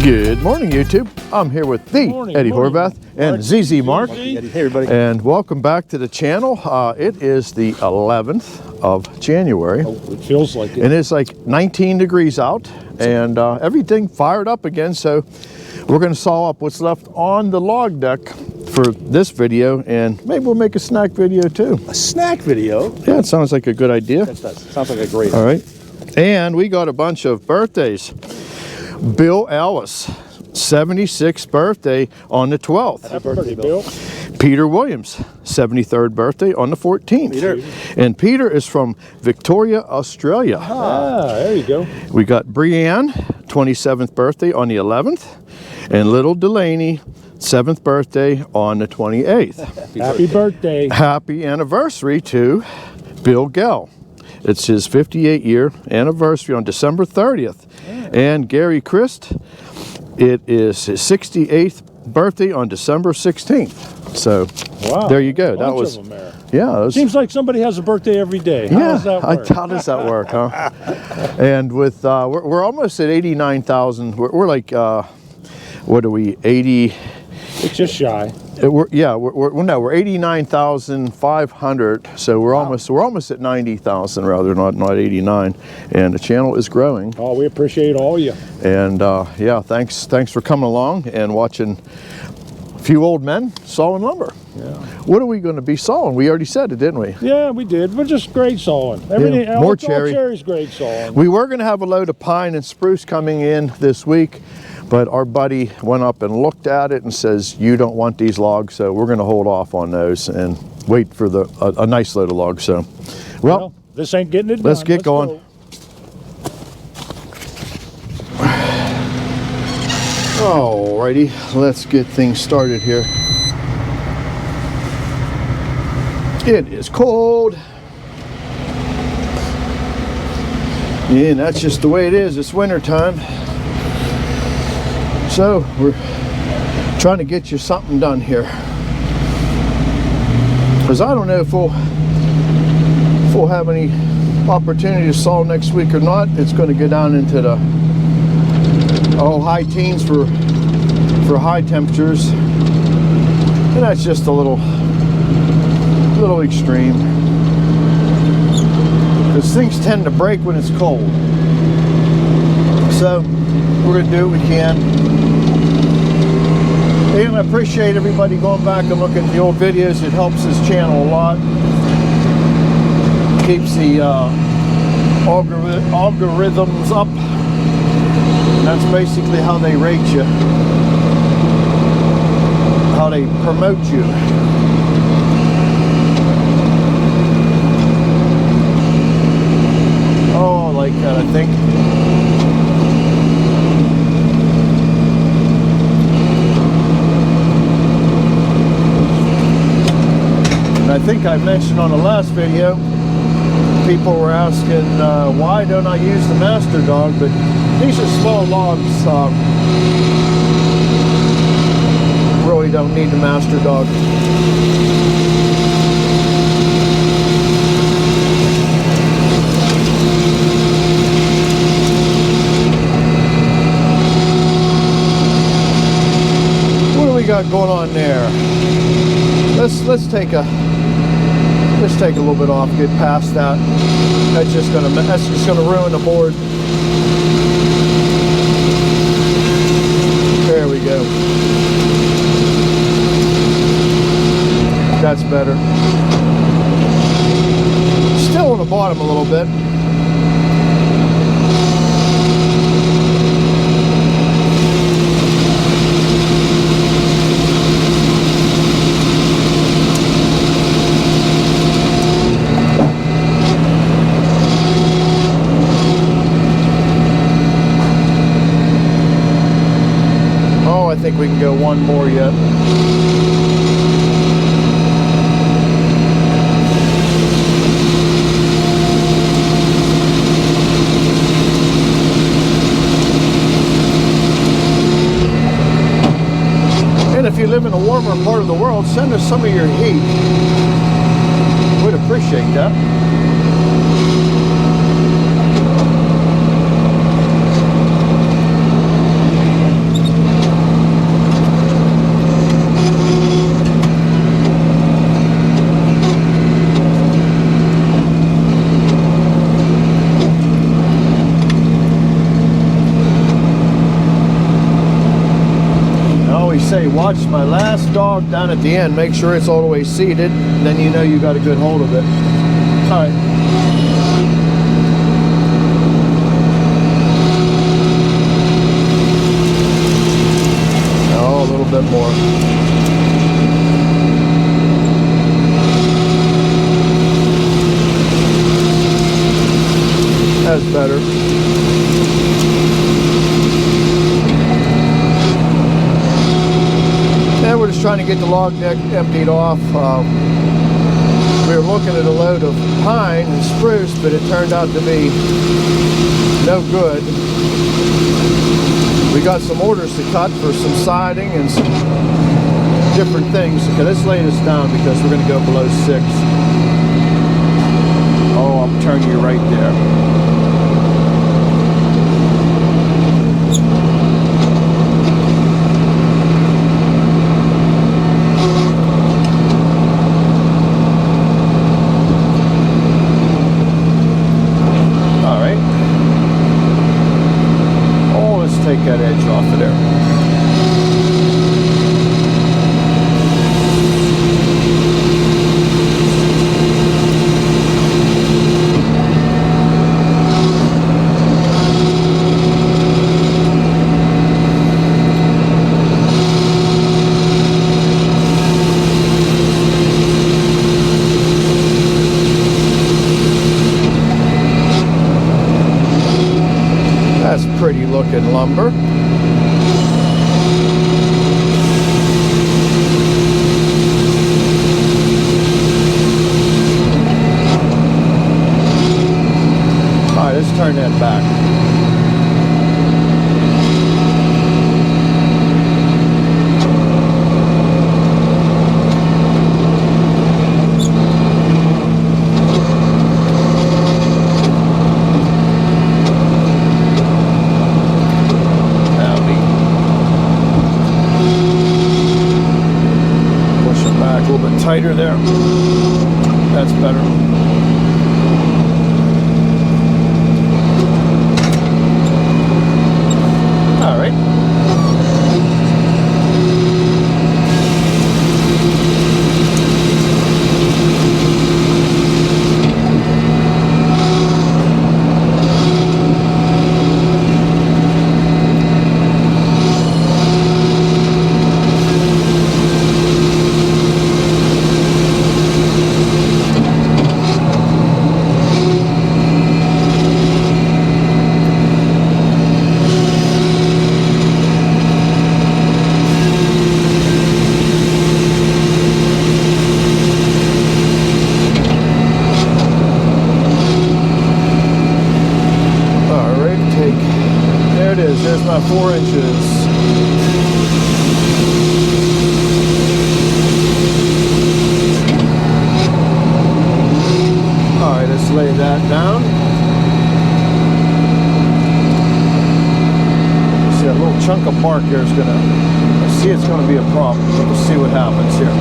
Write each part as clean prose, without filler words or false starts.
Good morning, YouTube. I'm here with the Eddie Horvath and ZZ Mark. Hey, everybody. And welcome back to the channel. It is the 11th of January. Oh, it feels like it. And it's like 19 degrees out and everything fired up again. So we're going to saw up what's left on the log deck for this video, and maybe we'll make a snack video too. A snack video? Yeah, it sounds like a good idea. That sounds like a great All right. And we got a bunch of birthdays. Bill Ellis, 76th birthday on the 12th. Happy birthday, Bill. Peter Williams, 73rd birthday on the 14th. Peter. And Peter is from Victoria, Australia. Ah, there you go. We got Brianne, 27th birthday on the 11th. And little Delaney, 7th birthday on the 28th. Happy birthday. Happy anniversary to Bill Gell. It's his 58-year anniversary on December 30th. And Gary Christ, it is his 68th birthday on December 16th. So Wow. there you go. That Bunch was, of them there. yeah. That was, Seems like somebody has a birthday every day. How does that work? how does that work, huh? And with, we're almost at 89,000. We're like, what are we, 80? It's just shy. We're 89,500, so we're almost at 90,000 rather, not 89, and the channel is growing. Oh, we appreciate all you. And yeah, thanks for coming along and watching a few old men sawing lumber. Yeah. What are we going to be sawing? We already said it, didn't we? Yeah, we did. We're just grade sawing. Everything. Yeah, more all cherry. cherry's grade sawing. We were going to have a load of pine and spruce coming in this week, but our buddy went up and looked at it and says, you don't want these logs, so we're going to hold off on those and wait for a nice load of logs. So, well, this ain't getting it done. let's get going. Go. Alrighty, let's get things started here. It is cold. Yeah, and that's just the way it is. It's winter time. So we're trying to get you something done here. Because I don't know if we'll have any opportunity to saw next week or not. It's going to go down into the high teens for high temperatures. And that's just a little extreme. Because things tend to break when it's cold. So we're going to do what we can. And I appreciate everybody going back and looking at the old videos. It helps this channel a lot. Keeps the algorithms up. And that's basically how they rate you. How they promote you. Oh, like that, I think. I think I mentioned on the last video, people were asking why don't I use the Master Dog, but these are small logs, really don't need the Master Dog. What do we got going on there? Let's take a little bit off, get past that. That's just gonna ruin the board. There we go. That's better. Still on the bottom a little bit. I think we can go one more yet. And if you live in a warmer part of the world, send us some of your heat. We'd appreciate that. say, watch my last dog down at the end. Make sure it's all the way seated. Then you know you got a good hold of it. All right. Oh, a little bit more. That's better. And we're just trying to get the log deck emptied off. We were looking at a load of pine and spruce, but it turned out to be no good. We got some orders to cut for some siding and some different things. Okay, let's lay this down because we're going to go below 6. Oh, I'll turn you right there. Take that edge off of there. That's pretty looking lumber. All right, let's turn that back. Tighter there. That's better. All right. There's my 4 inches. All right, let's lay that down. See, that little chunk of bark here is gonna, I see it's gonna be a problem, but we'll see what happens here.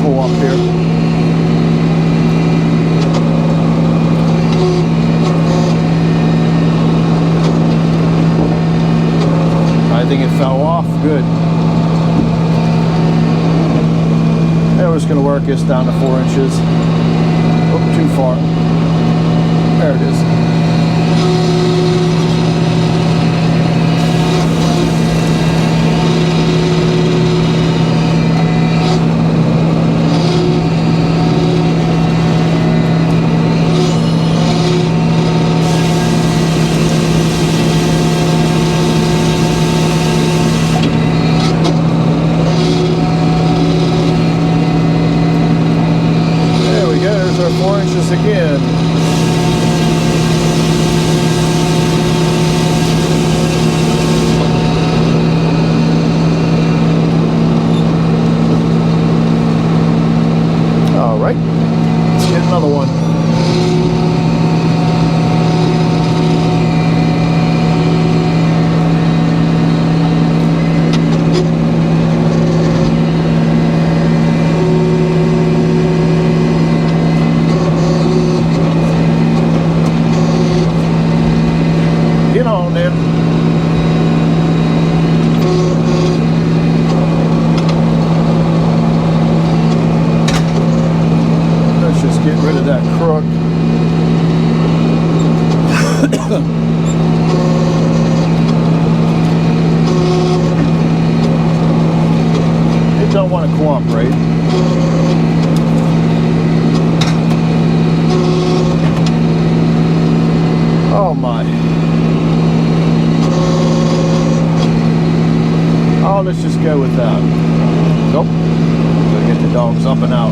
Pull up here. I think it fell off. Good. Now we're just going to work this down to 4 inches. Oh, too far. There it is. Again. want to cooperate. Oh my. Oh, let's just go with that. Nope. Gotta get the dogs up and out.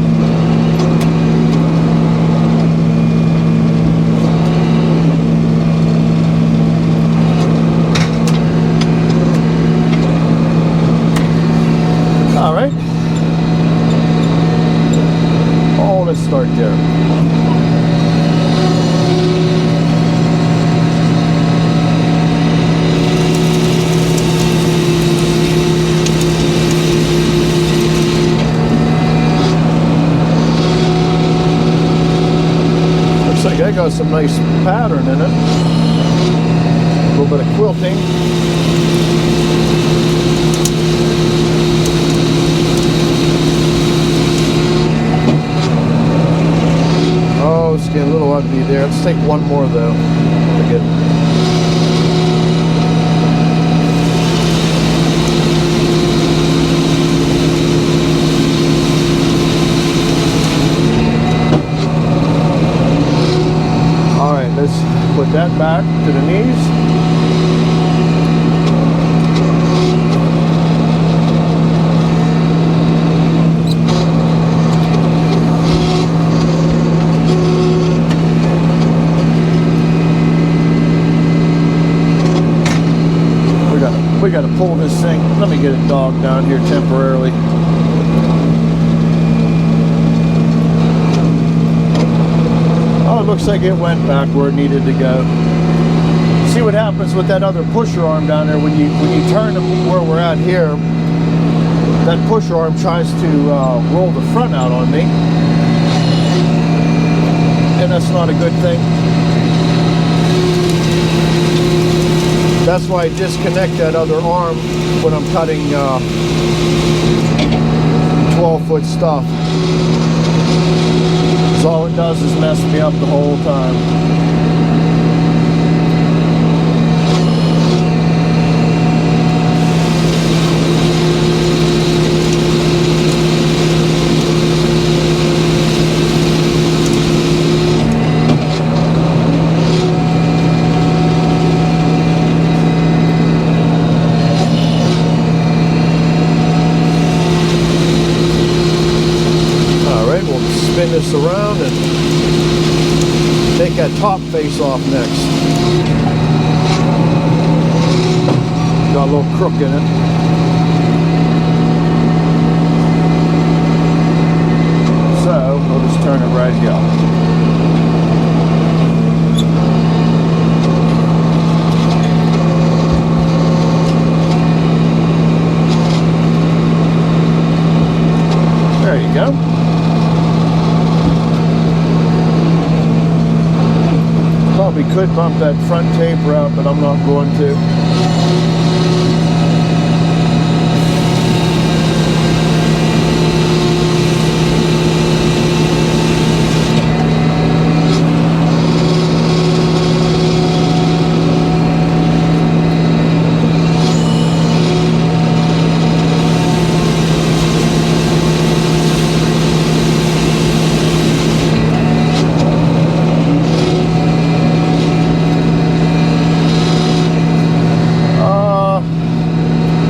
All right. Oh, let's start there. Looks like that got some nice pattern in it. A little bit of quilting. Oh, it's getting a little ugly there. Let's take one more though. Forget it. All right, let's put that back to the knees. We got to pull this thing. Let me get a dog down here temporarily. Oh, it looks like it went back where it needed to go. See what happens with that other pusher arm down there when you turn them where we're at here. That pusher arm tries to roll the front out on me, and that's not a good thing. That's why I disconnect that other arm when I'm cutting 12-foot stuff. Because all it does is mess me up the whole time. Spin this around and take that top face off next. Got a little crook in it. So we'll just turn it right here. There you go. Probably could bump that front taper out, but I'm not going to.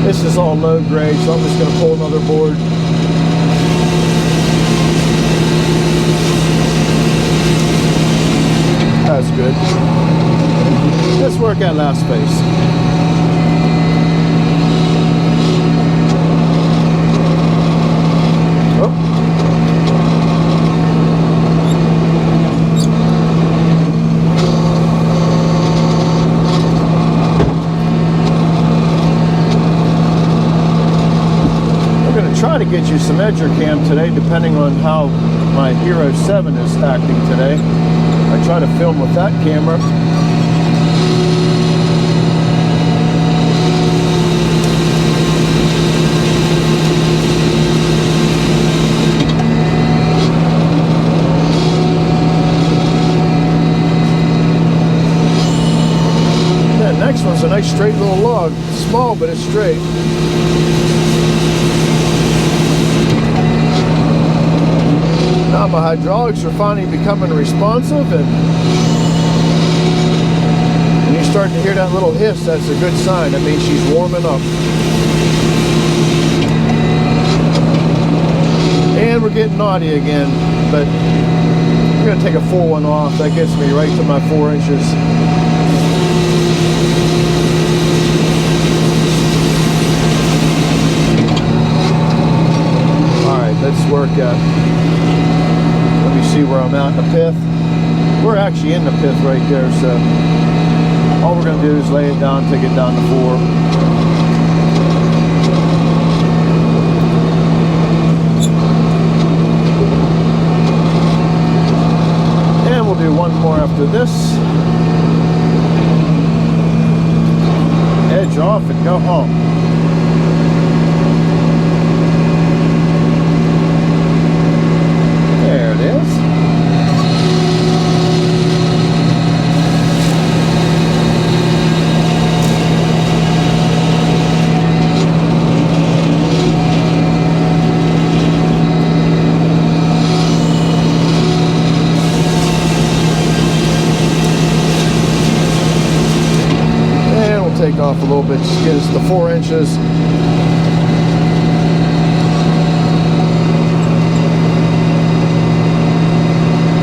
This is all low grade, so I'm just going to pull another board. That's good. Let's work at last space. Oh. Try to get you some edger cam today, depending on how my Hero 7 is acting today. I try to film with that camera. That next one's a nice straight little log. Small, but it's straight. my hydraulics are finally becoming responsive, and when you start to hear that little hiss, that's a good sign. That means she's warming up. And we're getting naughty again, but I'm going to take a full one off. That gets me right to my 4 inches. Alright, let's work at, let me see where I'm at in the pith. We're actually in the pith right there, so all we're going to do is lay it down, take it down to 4. Do one more after this. Edge off and go home. There it is. Take off a little bit, just get us to 4 inches.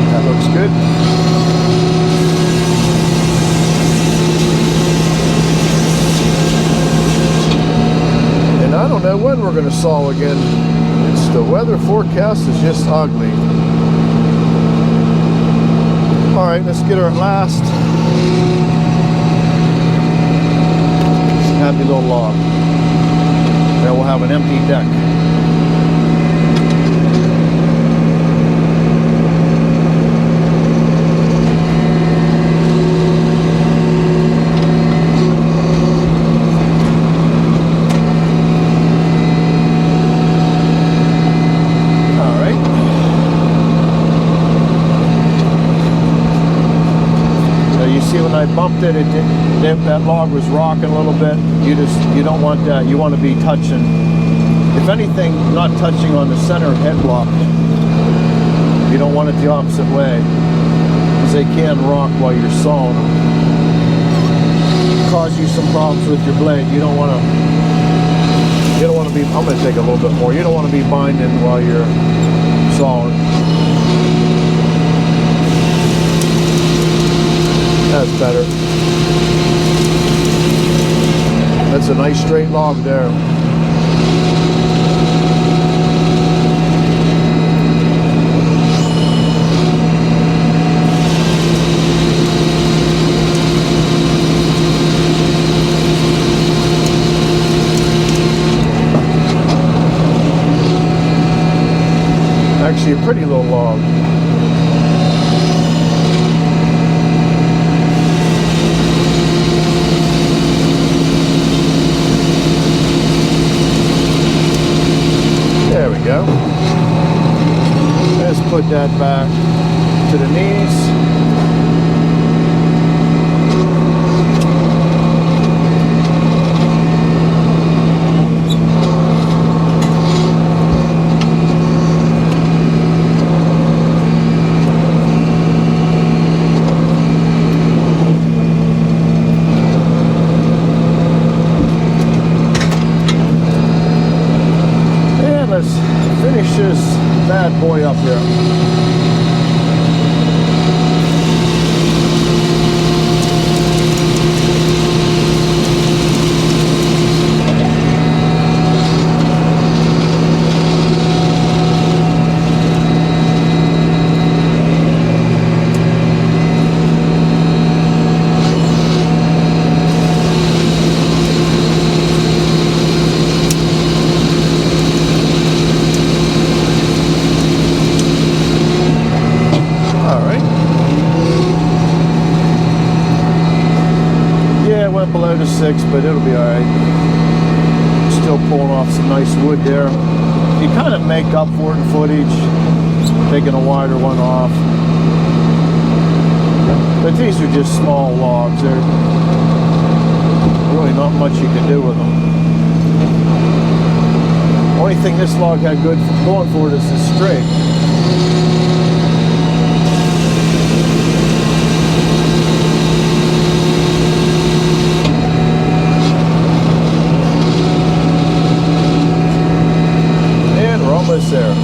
That looks good. And I don't know when we're going to saw again. It's the weather forecast is just ugly. All right, let's get our last happy little log. Then we'll have an empty deck. When I bumped it, that log was rocking a little bit. You don't want that. You want to be touching, if anything, not touching on the center head block. You don't want it the opposite way, because they can rock while you're sawing. Cause you some problems with your blade. You don't want to be, I'm going to take a little bit more. You don't want to be binding while you're sawing. That's better. That's a nice straight log there. Actually, a pretty little log. There we go. Let's put that back to the knees. Finish this bad boy up here. Below the 6, but it'll be alright. Still pulling off some nice wood there. You kind of make up for it in footage, taking a wider one off. But these are just small logs. They're really not much you can do with them. Only thing this log had good going for it is it's straight. almost there.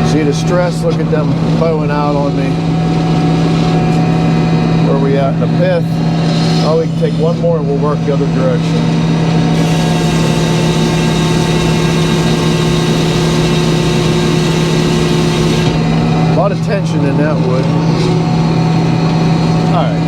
See the stress? Look at them bowing out on me. Where are we at in the pith? Oh, we can take one more and we'll work the other direction. A lot of tension in that wood. All right.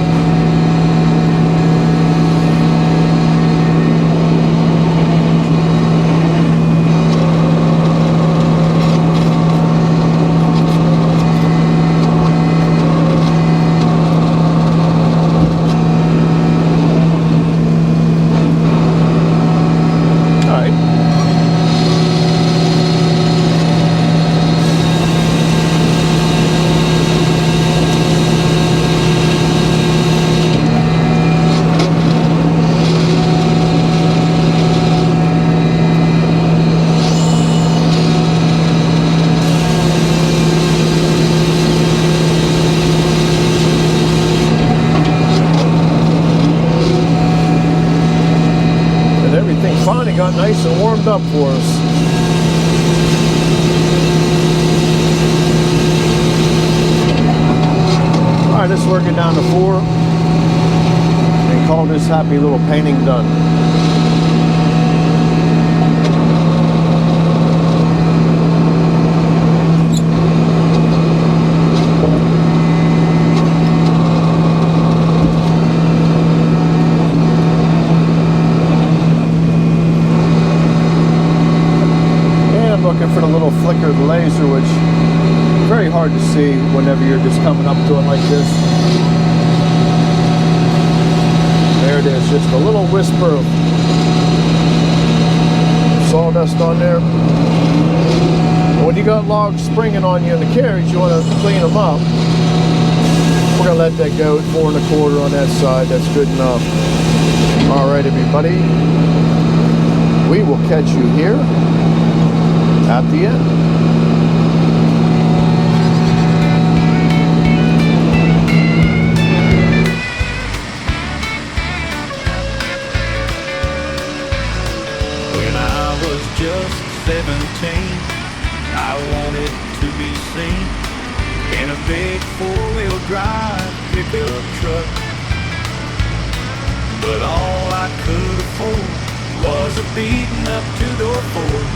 Finally got nice and warmed up for us. Alright, let's work it down to 4 and call this happy little painting done. For the little flicker of the laser, which is very hard to see whenever you're just coming up to it like this. There it is, just a little whisper of sawdust on there. When you got logs springing on you in the carriage, you want to clean them up. We're going to let that go at 4 1/4 on that side. That's good enough. All right, everybody. We will catch you here at the end. When I was just 17, I wanted to be seen in a big 4-wheel drive pickup truck. But all I could afford was a beaten up 2-door Ford.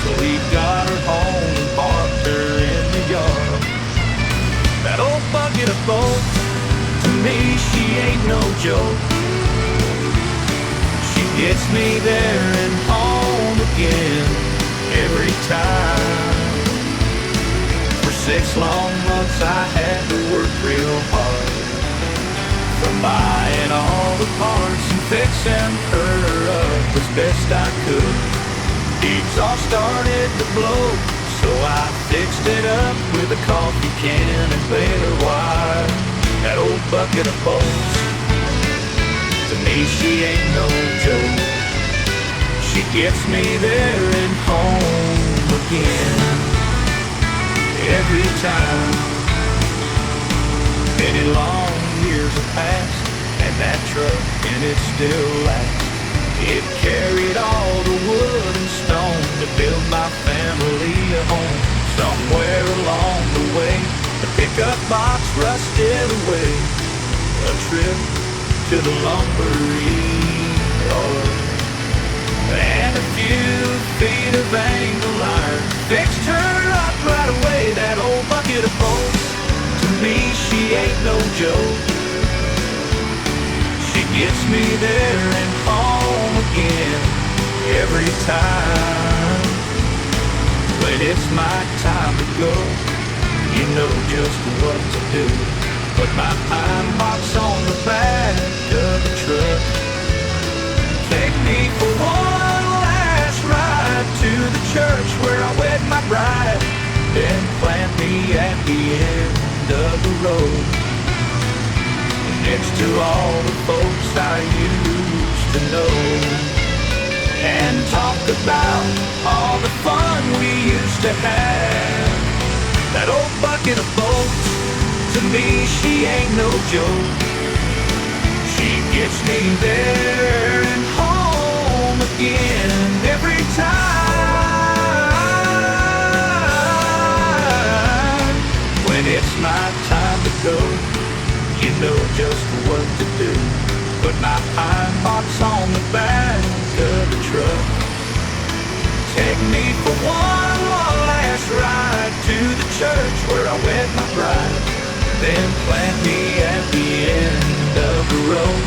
So we got her home and parked her in the yard. That old bucket of bolts, to me she ain't no joke. She gets me there and home again every time. For 6 long months I had to work real hard, from buying all the parts and fixing her up as best I could. The exhaust started to blow, so I fixed it up with a coffee can and baler wire. That old bucket of bolts, to me she ain't no joke. She gets me there and home again every time. Many long years have passed, and that truck and it still lasts. It carried all the wood and stone to build my family a home. Somewhere along the way, the pickup box rusted away. A trip to the lumber yard, and a few feet of angle iron fixed her up right away. That old bucket of bolts, to me she ain't no joke. She gets me there and home again every time. When it's my time to go, you know just what to do. Put my pine box on the back of the truck. Take me for one last ride to the church where I wed my bride, then plant me at the end of the road, next to all the folks I used to know, and talk about all the fun we used to have. That old bucket of bolts, to me she ain't no joke. She gets me there and home again every time. When it's my time to go, you know just what to do. Put my pine box on the back of the truck. Take me for one last ride to the church where I wed my bride. Then plant me at the end of the road,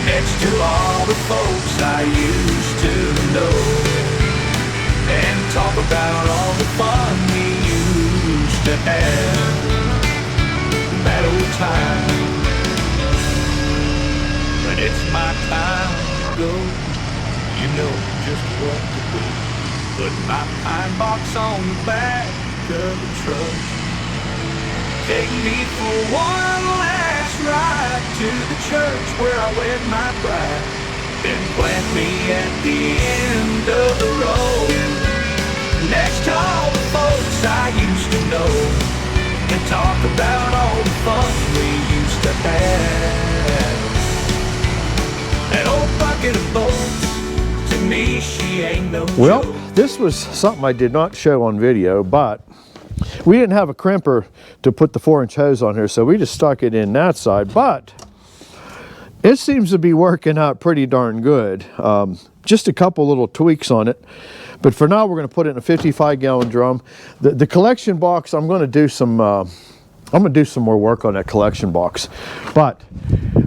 next to all the folks I used to know, and talk about all the fun we used to have, that old time. When it's my time to go, you know just what to do. Put my pine box on the back of the truck. Take me for one last ride to the church where I wed my bride. Then plant me at the end of the road, next to all the folks I used to know, and talk about all the fun we used to have. That old bucket of bolts, to me she ain't no Well, joke. this was something I did not show on video, but we didn't have a crimper to put the 4-inch hose on here, so we just stuck it in that side. But it seems to be working out pretty darn good. Just a couple little tweaks on it. But for now, we're going to put it in a 55-gallon drum. The collection box, I'm going to do some more work on that collection box. But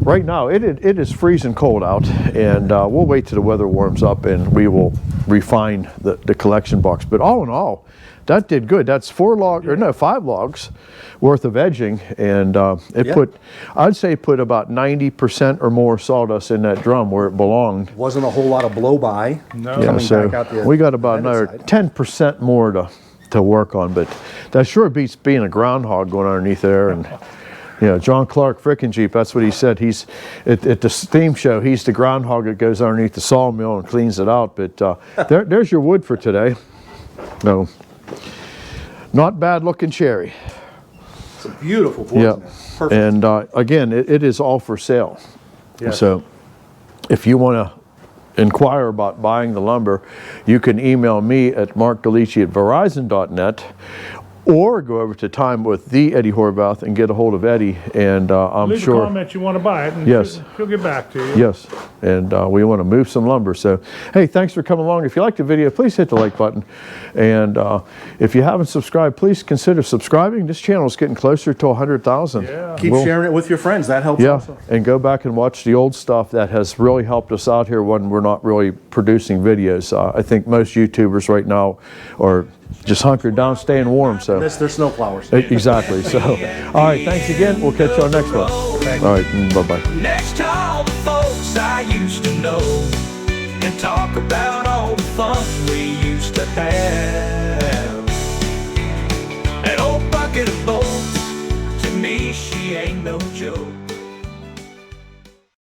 right now, it is freezing cold out, and we'll wait till the weather warms up and we will refine the collection box. But all in all, that did good. That's 5 logs worth of edging, and I'd say put about 90% or more sawdust in that drum where it belonged. Wasn't a whole lot of blow by. No. Yeah, Coming so back out the we got about other another side. 10% more to work on, but that sure beats being a groundhog going underneath there. And you know, John Clark frickin' Jeep, that's what he said. He's at the theme show, he's the groundhog that goes underneath the sawmill and cleans it out. But there's your wood for today. No, not bad looking cherry. It's a beautiful wood. Yeah, Perfect. and again, it is all for sale. Yes. So if you want to inquire about buying the lumber, you can email me at markdelici@verizon.net, or go over to Time with the Eddie Horvath and get a hold of Eddie, and I'm Leave sure. a comment you want to buy it, and Yes. she'll get back to you. Yes, and we want to move some lumber. So, hey, thanks for coming along. If you liked the video, please hit the like button. And if you haven't subscribed, please consider subscribing. This channel is getting closer to 100,000. Yeah. Keep sharing it with your friends. That helps Yeah, also. and go back and watch the old stuff that has really helped us out here when we're not really producing videos. I think most YouTubers right now are just hunkered down, staying warm. So They're snowflowers. exactly. So, all right, thanks again. We'll catch you on next one. All right, bye-bye. Next to all the folks I used to know, and talk about all the fun we used to have.